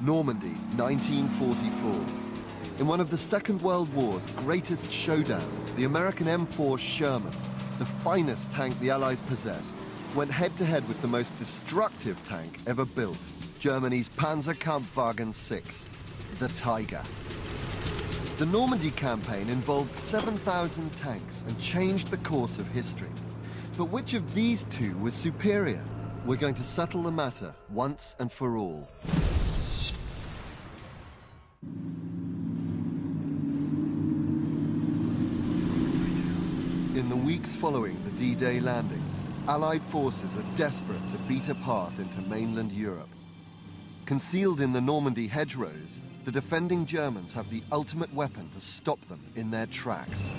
Normandy, 1944. In one of the Second World War's greatest showdowns, the American M4 Sherman, the finest tank the Allies possessed, went head-to-head with the most destructive tank ever built, Germany's Panzerkampfwagen 6, the Tiger. The Normandy campaign involved 7,000 tanks and changed the course of history. But which of these two was superior? We're going to settle the matter once and for all. In the weeks following the D-Day landings, Allied forces are desperate to beat a path into mainland Europe. Concealed in the Normandy hedgerows, the defending Germans have the ultimate weapon to stop them in their tracks.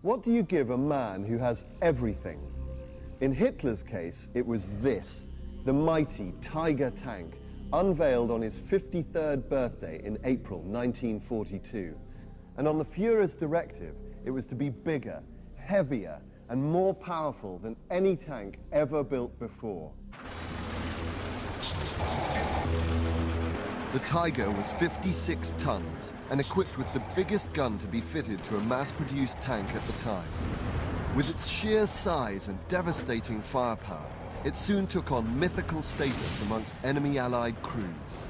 What do you give a man who has everything? In Hitler's case, it was this, the mighty Tiger tank, unveiled on his 53rd birthday in April 1942. And on the Führer's directive, it was to be bigger, heavier, and more powerful than any tank ever built before. The Tiger was 56 tons and equipped with the biggest gun to be fitted to a mass-produced tank at the time. With its sheer size and devastating firepower, it soon took on mythical status amongst enemy Allied crews.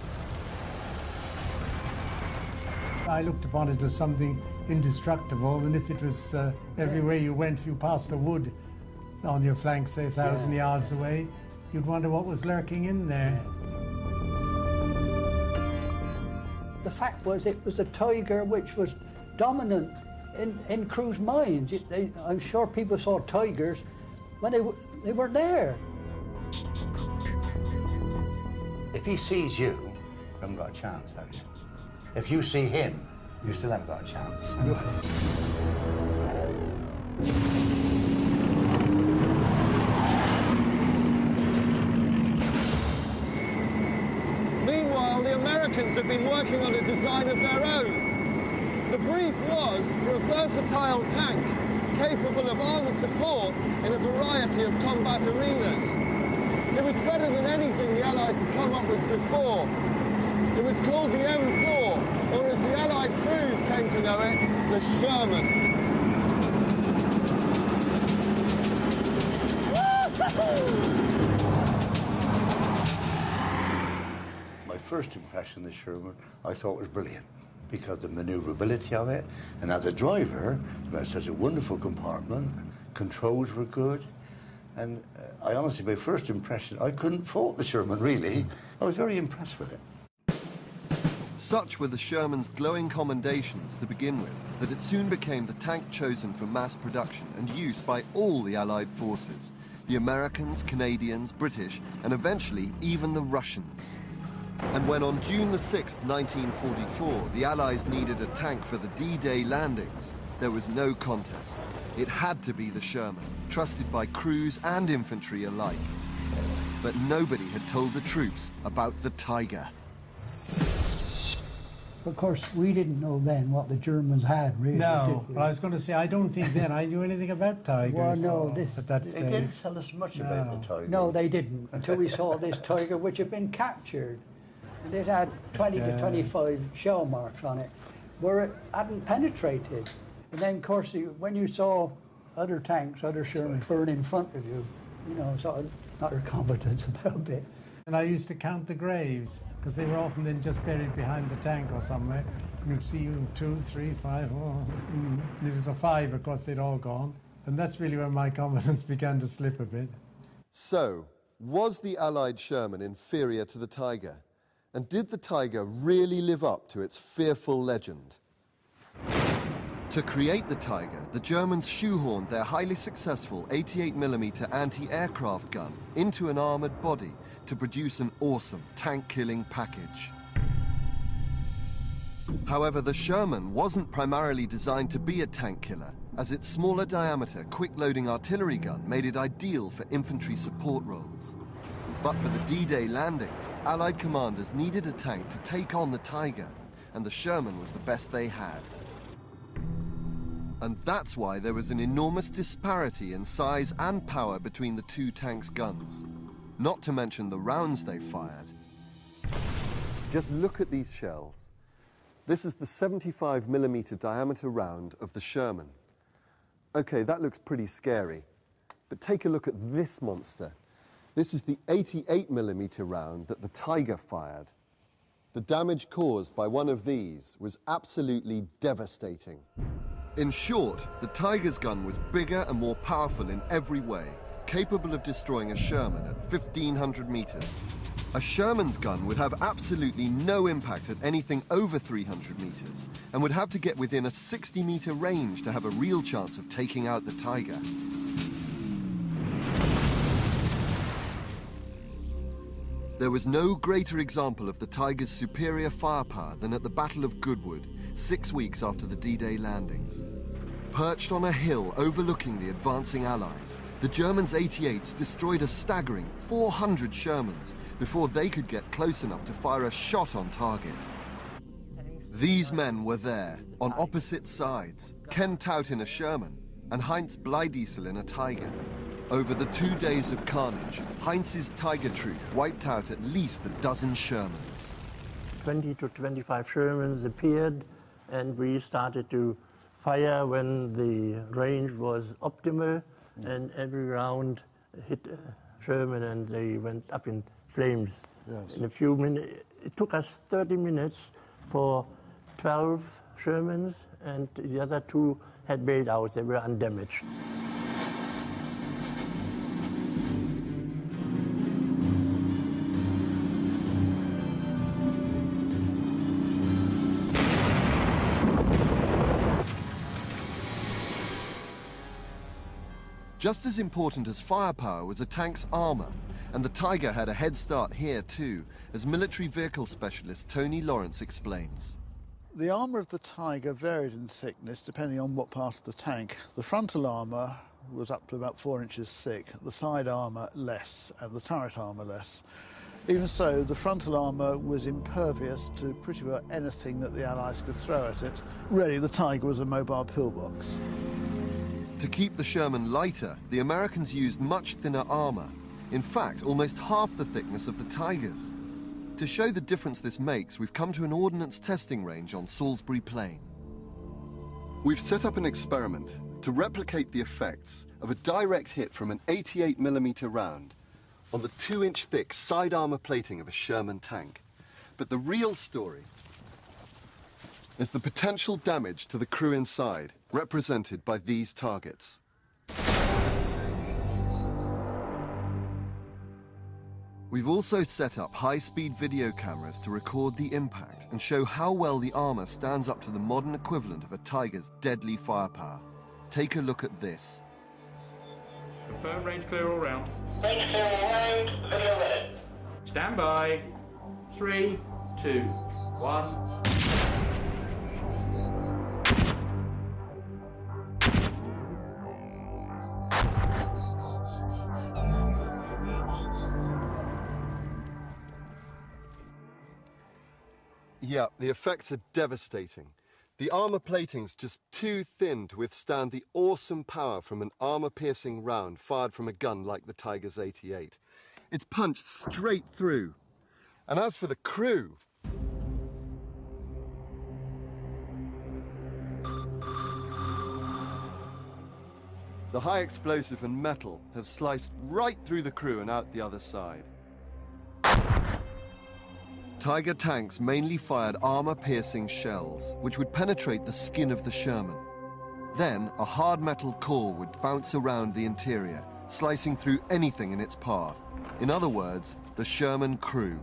I looked upon it as something indestructible, and if it was everywhere you went, if you passed a wood on your flank, say 1,000 yards away, you'd wonder what was lurking in there. The fact was, it was a Tiger which was dominant in crews' minds. I'm sure people saw Tigers when they were there. If he sees you, you haven't got a chance, have you? If you see him, you still haven't got a chance. Meanwhile, the Americans had been working on a design of their own. The brief was for a versatile tank capable of armored support in a variety of combat arenas. It was better than anything the Allies had come up with before. It was called the M4, or as the Allied crews came to know it, the Sherman. My first impression of the Sherman, I thought was brilliant because the maneuverability of it, and as a driver, it had such a wonderful compartment, controls were good, and I honestly, my first impression, I couldn't fault the Sherman, really. I was very impressed with it. Such were the Sherman's glowing commendations to begin with, that it soon became the tank chosen for mass production and use by all the Allied forces, the Americans, Canadians, British, and eventually even the Russians. And when on June the 6th, 1944, the Allies needed a tank for the D-Day landings, there was no contest. It had to be the Sherman, trusted by crews and infantry alike. But nobody had told the troops about the Tiger. Of course, we didn't know then what the Germans had, really. No, but I was going to say, I don't think then I knew anything about Tigers. Well, no, at that stage. They didn't tell us much about the Tiger. No, they didn't, until we saw this Tiger, which had been captured. And it had 20 to 25 shell marks on it, where it hadn't penetrated. And then, of course, when you saw other tanks, other Shermans burn in front of you, you know, sort of not your confidence about a bit. And I used to count the graves, because they were often then just buried behind the tank or somewhere. And you'd see 2, 3, 5, and it was a 5, of course, they'd all gone. And that's really where my confidence began to slip a bit. So, was the Allied Sherman inferior to the Tiger? And did the Tiger really live up to its fearful legend? To create the Tiger, the Germans shoehorned their highly successful 88mm anti-aircraft gun into an armored body, to produce an awesome tank-killing package. However, the Sherman wasn't primarily designed to be a tank killer, as its smaller diameter, quick-loading artillery gun made it ideal for infantry support roles. But for the D-Day landings, Allied commanders needed a tank to take on the Tiger, and the Sherman was the best they had. And that's why there was an enormous disparity in size and power between the two tanks' guns, not to mention the rounds they fired. Just look at these shells. This is the 75mm diameter round of the Sherman. Okay, that looks pretty scary, but take a look at this monster. This is the 88mm round that the Tiger fired. The damage caused by one of these was absolutely devastating. In short, the Tiger's gun was bigger and more powerful in every way, capable of destroying a Sherman at 1,500 meters. A Sherman's gun would have absolutely no impact at anything over 300 meters and would have to get within a 60-meter range to have a real chance of taking out the Tiger. There was no greater example of the Tiger's superior firepower than at the Battle of Goodwood, 6 weeks after the D-Day landings. Perched on a hill overlooking the advancing Allies, the Germans' 88s destroyed a staggering 400 Shermans before they could get close enough to fire a shot on target. These men were there, on opposite sides, Ken Tout in a Sherman and Heinz Bleidiesel in a Tiger. Over the 2 days of carnage, Heinz's Tiger troop wiped out at least a dozen Shermans. 20 to 25 Shermans appeared, and we started to fire when the range was optimal, and every round hit a Sherman and they went up in flames. Yes. In a few minutes, it took us 30 minutes for 12 Shermans, and the other 2 had bailed out. They were undamaged. Just as important as firepower was a tank's armor, and the Tiger had a head start here too, as military vehicle specialist Tony Lawrence explains. The armour of the Tiger varied in thickness depending on what part of the tank. The frontal armour was up to about 4 inches thick, the side armour less, and the turret armour less. Even so, the frontal armour was impervious to pretty well anything that the Allies could throw at it. Really, the Tiger was a mobile pillbox. To keep the Sherman lighter, the Americans used much thinner armor. In fact, almost half the thickness of the Tigers. To show the difference this makes, we've come to an ordnance testing range on Salisbury Plain. We've set up an experiment to replicate the effects of a direct hit from an 88mm round on the 2-inch thick side armor plating of a Sherman tank. But the real story is the potential damage to the crew inside, represented by these targets. We've also set up high-speed video cameras to record the impact and show how well the armor stands up to the modern equivalent of a Tiger's deadly firepower. Take a look at this. Confirm range clear all round. Range clear all round, video ready. Stand by. 3, 2, 1. Yeah, the effects are devastating. The armor plating's just too thin to withstand the awesome power from an armor-piercing round fired from a gun like the Tiger's 88. It's punched straight through. And as for the crew, the high explosive and metal have sliced right through the crew and out the other side. Tiger tanks mainly fired armor-piercing shells, which would penetrate the skin of the Sherman. Then, a hard metal core would bounce around the interior, slicing through anything in its path. In other words, the Sherman crew.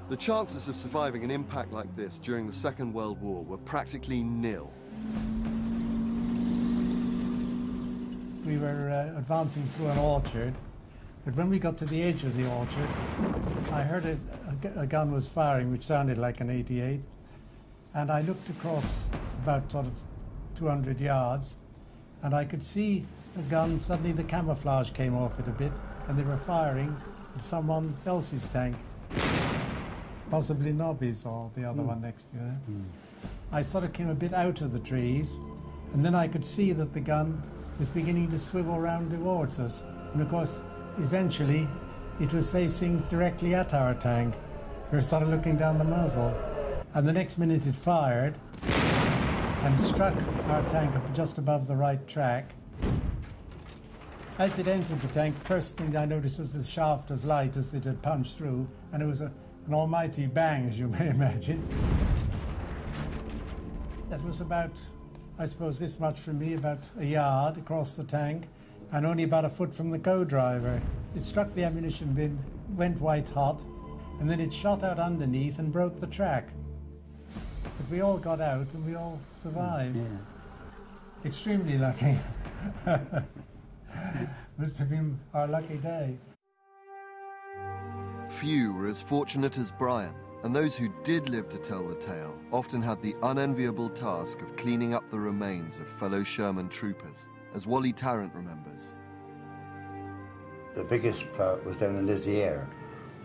The chances of surviving an impact like this during the Second World War were practically nil. We were advancing through an orchard, but when we got to the edge of the orchard, I heard a gun was firing, which sounded like an 88. And I looked across about sort of 200 yards, and I could see a gun. Suddenly the camouflage came off it a bit, and they were firing at someone else's tank. Possibly Nobby's or the other one next to it. I sort of came a bit out of the trees, and then I could see that the gun was beginning to swivel round towards us. And of course, eventually, it was facing directly at our tank. We were sort of looking down the muzzle. And the next minute it fired and struck our tank up just above the right track. As it entered the tank, first thing I noticed was the shaft was light as it had punched through, and it was an almighty bang, as you may imagine. That was about, I suppose, this much from me, about a yard across the tank, and only about a foot from the co-driver. It struck the ammunition bin, went white hot, and then it shot out underneath and broke the track. But we all got out and we all survived. Yeah. Extremely lucky. Must have been our lucky day. Few were as fortunate as Brian, and those who did live to tell the tale often had the unenviable task of cleaning up the remains of fellow Sherman troopers, as Wally Tarrant remembers. The biggest part was down in Lisieux,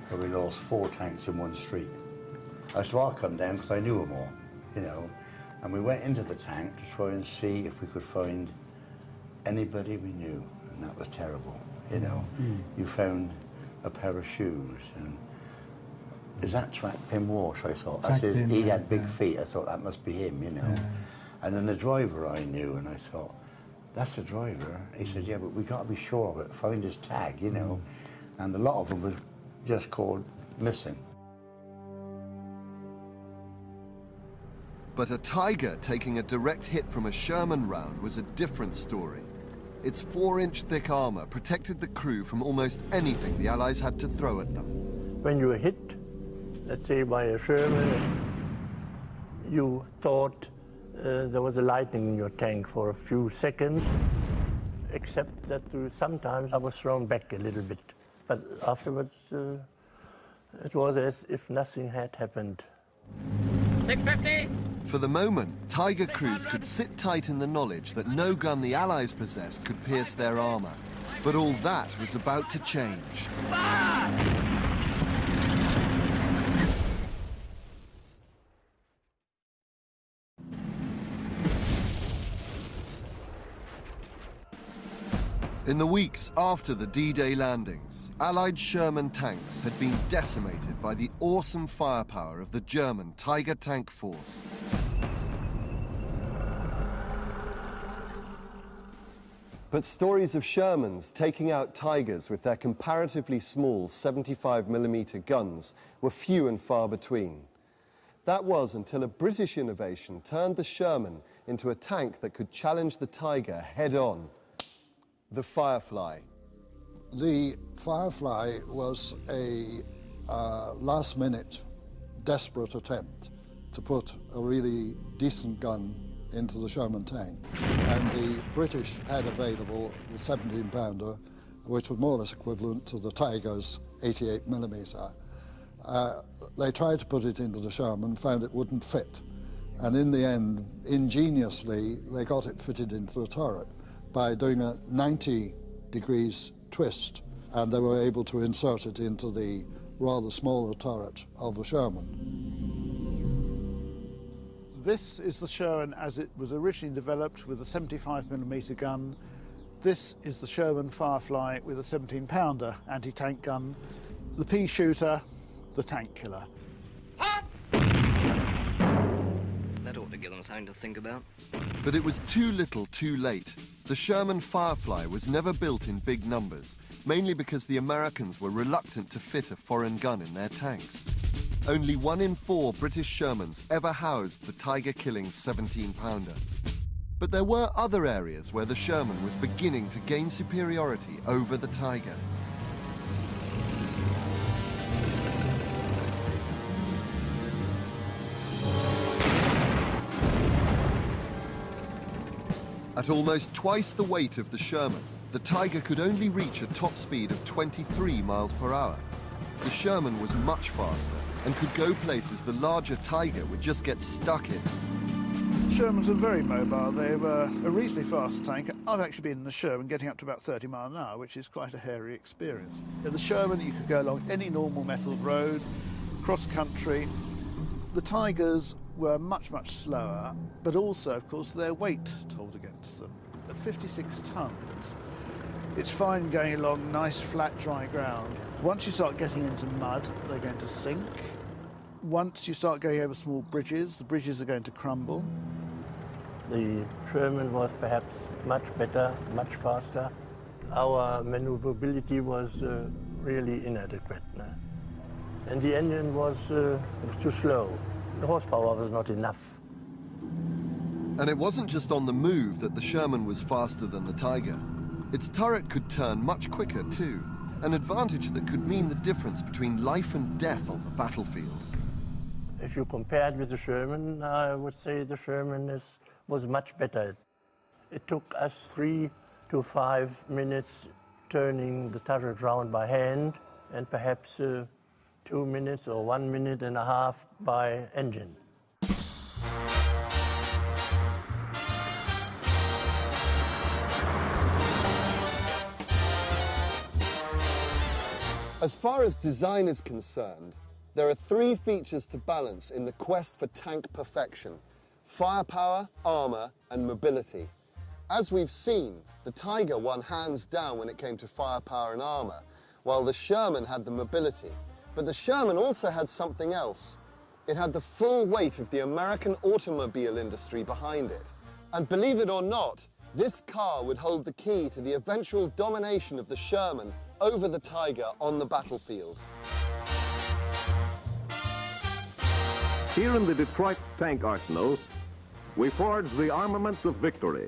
where we lost 4 tanks in one street. So I come down because I knew them all, you know, and we went into the tank to try and see if we could find anybody we knew, and that was terrible, you know. You found a pair of shoes, and is that Track Pin Walsh? I thought. I said, he had big feet. I thought that must be him, you know. And then the driver I knew, and I thought, that's the driver. He said, yeah, but we got to be sure of it. Find his tag, you know. And a lot of them was just called missing. But a Tiger taking a direct hit from a Sherman round was a different story. Its 4-inch thick armour protected the crew from almost anything the Allies had to throw at them. When you were hit, let's say by a Sherman, you thought there was a lightning in your tank for a few seconds, except that sometimes I was thrown back a little bit. But afterwards, it was as if nothing had happened. 650. For the moment, Tiger crews could sit tight in the knowledge that no gun the Allies possessed could pierce their armour. But all that was about to change. In the weeks after the D-Day landings, Allied Sherman tanks had been decimated by the awesome firepower of the German Tiger tank force. But stories of Shermans taking out Tigers with their comparatively small 75mm guns were few and far between. That was until a British innovation turned the Sherman into a tank that could challenge the Tiger head-on. The Firefly. The Firefly was a last-minute, desperate attempt to put a really decent gun into the Sherman tank. And the British had available the 17-pounder, which was more or less equivalent to the Tiger's 88mm. They tried to put it into the Sherman, found it wouldn't fit. And in the end, ingeniously, they got it fitted into the turret by doing a 90 degrees twist, and they were able to insert it into the rather smaller turret of the Sherman. This is the Sherman as it was originally developed with a 75mm gun. This is the Sherman Firefly with a 17-pounder anti-tank gun. The pea shooter, the tank killer. That ought to give them something to think about. But it was too little too late. The Sherman Firefly was never built in big numbers, mainly because the Americans were reluctant to fit a foreign gun in their tanks. Only 1 in 4 British Shermans ever housed the Tiger-killing 17-pounder. But there were other areas where the Sherman was beginning to gain superiority over the Tiger. At almost twice the weight of the Sherman, the Tiger could only reach a top speed of 23 miles per hour. the Sherman was much faster and could go places the larger Tiger would just get stuck in. Shermans are very mobile. They were a reasonably fast tank. I've actually been in the Sherman getting up to about 30 miles an hour, which is quite a hairy experience. In the Sherman, you could go along any normal metalled road, cross-country. The Tigers were much, much slower, but also, of course, their weight told against them. At 56 tons, it's fine going along nice, flat, dry ground. Once you start getting into mud, they're going to sink. Once you start going over small bridges, the bridges are going to crumble. The Sherman was perhaps much better, much faster. Our maneuverability was really inadequate. And the engine was too slow. The horsepower was not enough. And it wasn't just on the move that the Sherman was faster than the Tiger. Its turret could turn much quicker too, an advantage that could mean the difference between life and death on the battlefield. If you compared with the Sherman, I would say the Sherman was much better. It took us 3 to 5 minutes turning the turret round by hand, and perhaps 2 minutes or 1.5 minutes by engine. As far as design is concerned, there are 3 features to balance in the quest for tank perfection: firepower, armor, and mobility. As we've seen, the Tiger won hands down when it came to firepower and armor, while the Sherman had the mobility. But the Sherman also had something else. It had the full weight of the American automobile industry behind it. And believe it or not, this car would hold the key to the eventual domination of the Sherman over the Tiger on the battlefield. Here in the Detroit tank arsenal, we forged the armaments of victory.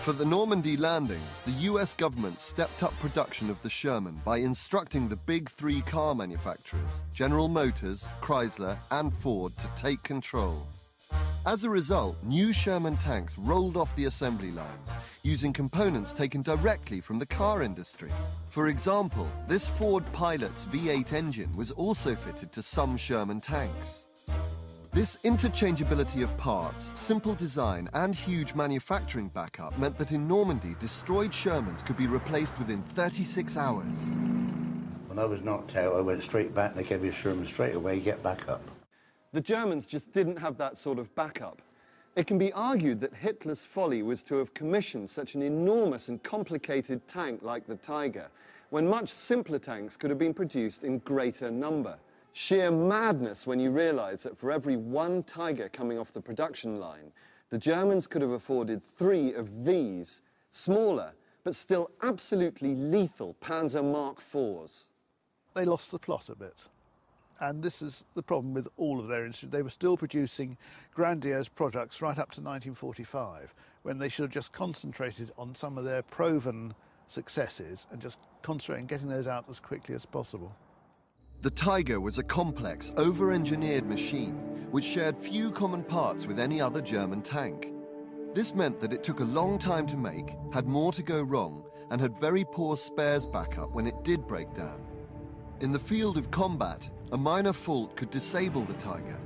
For the Normandy landings, the US government stepped up production of the Sherman by instructing the big 3 car manufacturers, General Motors, Chrysler, and Ford, to take control. As a result, new Sherman tanks rolled off the assembly lines, using components taken directly from the car industry. For example, this Ford Pilot's V8 engine was also fitted to some Sherman tanks. This interchangeability of parts, simple design, and huge manufacturing backup meant that in Normandy, destroyed Shermans could be replaced within 36 hours. When I was knocked out, I went straight back and they gave me a Sherman straight away, get back up. The Germans just didn't have that sort of backup. It can be argued that Hitler's folly was to have commissioned such an enormous and complicated tank like the Tiger, when much simpler tanks could have been produced in greater number. Sheer madness when you realize that for every 1 Tiger coming off the production line, the Germans could have afforded 3 of these, smaller, but still absolutely lethal Panzer Mark IVs. They lost the plot a bit. And this is the problem with all of their industry. They were still producing grandiose products right up to 1945, when they should have just concentrated on some of their proven successes and just concentrating on getting those out as quickly as possible. The Tiger was a complex, over-engineered machine which shared few common parts with any other German tank. This meant that it took a long time to make, had more to go wrong, and had very poor spares backup when it did break down. In the field of combat, a minor fault could disable the Tiger,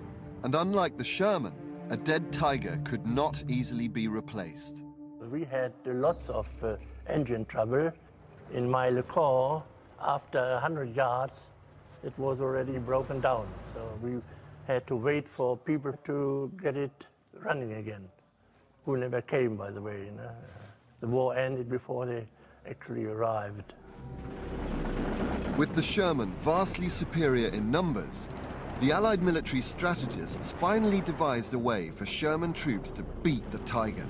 and unlike the Sherman, a dead Tiger could not easily be replaced. We had lots of engine trouble. In my Le Corps, after 100 yards, it was already broken down. So we had to wait for people to get it running again, who never came, by the way. The war ended before they actually arrived. With the Sherman vastly superior in numbers, the Allied military strategists finally devised a way for Sherman troops to beat the Tiger.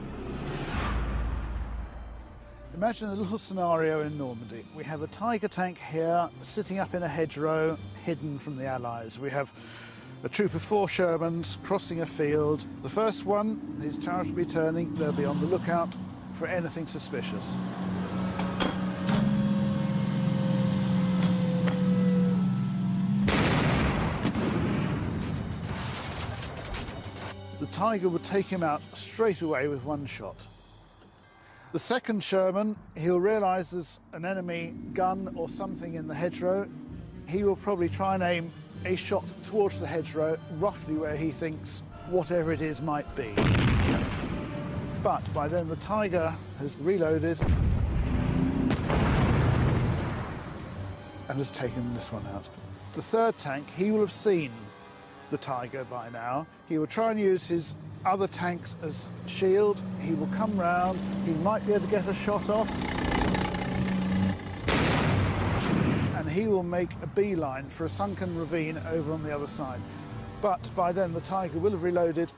Imagine a little scenario in Normandy. We have a Tiger tank here, sitting up in a hedgerow, hidden from the Allies. We have a troop of 4 Shermans crossing a field. The first one, his turret will be turning. They'll be on the lookout for anything suspicious. The Tiger would take him out straight away with 1 shot. The second Sherman, he'll realise there's an enemy gun or something in the hedgerow. he will probably try and aim a shot towards the hedgerow, roughly where he thinks whatever it is might be. But by then the Tiger has reloaded and has taken this one out. The third tank, he will have seen the Tiger by now. He will try and use his other tanks as shield. He will come round. He might be able to get a shot off. And he will make a beeline for a sunken ravine over on the other side. But by then the Tiger will have reloaded.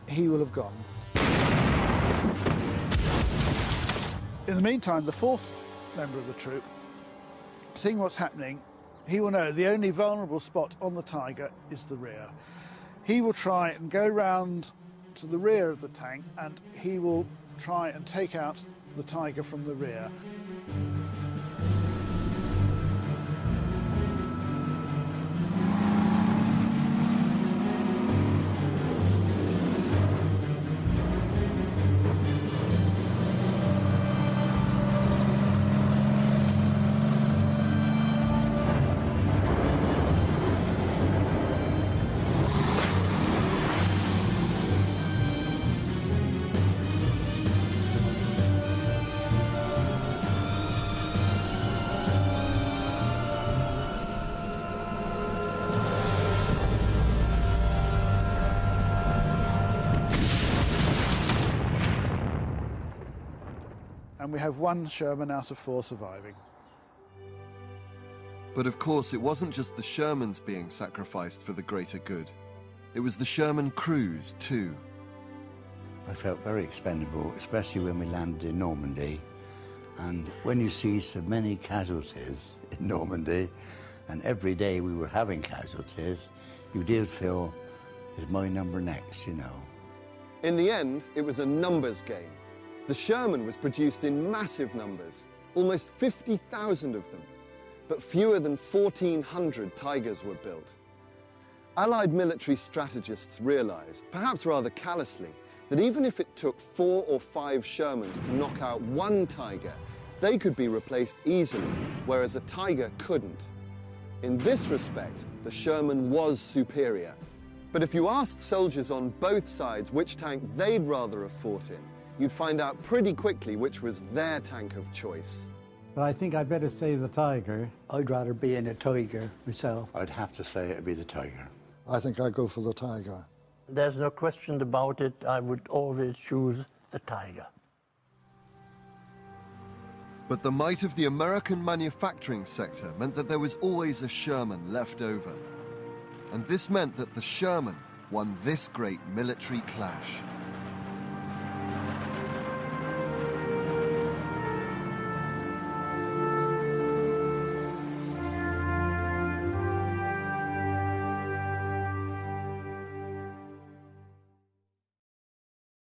He will have gone. In the meantime, the fourth member of the troop, seeing what's happening, he will know the only vulnerable spot on the Tiger is the rear. He will try and go round to the rear of the tank and he will try and take out the Tiger from the rear. And we have one Sherman out of 4 surviving. But of course, it wasn't just the Shermans being sacrificed for the greater good. It was the Sherman crews, too. I felt very expendable, especially when we landed in Normandy. And when you see so many casualties in Normandy, and every day we were having casualties, you did feel, is my number next, you know? In the end, it was a numbers game. The Sherman was produced in massive numbers, almost 50,000 of them, but fewer than 1,400 Tigers were built. Allied military strategists realized, perhaps rather callously, that even if it took 4 or 5 Shermans to knock out one Tiger, they could be replaced easily, whereas a Tiger couldn't. In this respect, the Sherman was superior. But if you asked soldiers on both sides which tank they'd rather have fought in, you'd find out pretty quickly which was their tank of choice. But I think I'd better say the Tiger. I'd rather be in a Tiger myself. I'd have to say it'd be the Tiger. I think I'd go for the Tiger. There's no question about it. I would always choose the Tiger. But the might of the American manufacturing sector meant that there was always a Sherman left over. And this meant that the Sherman won this great military clash.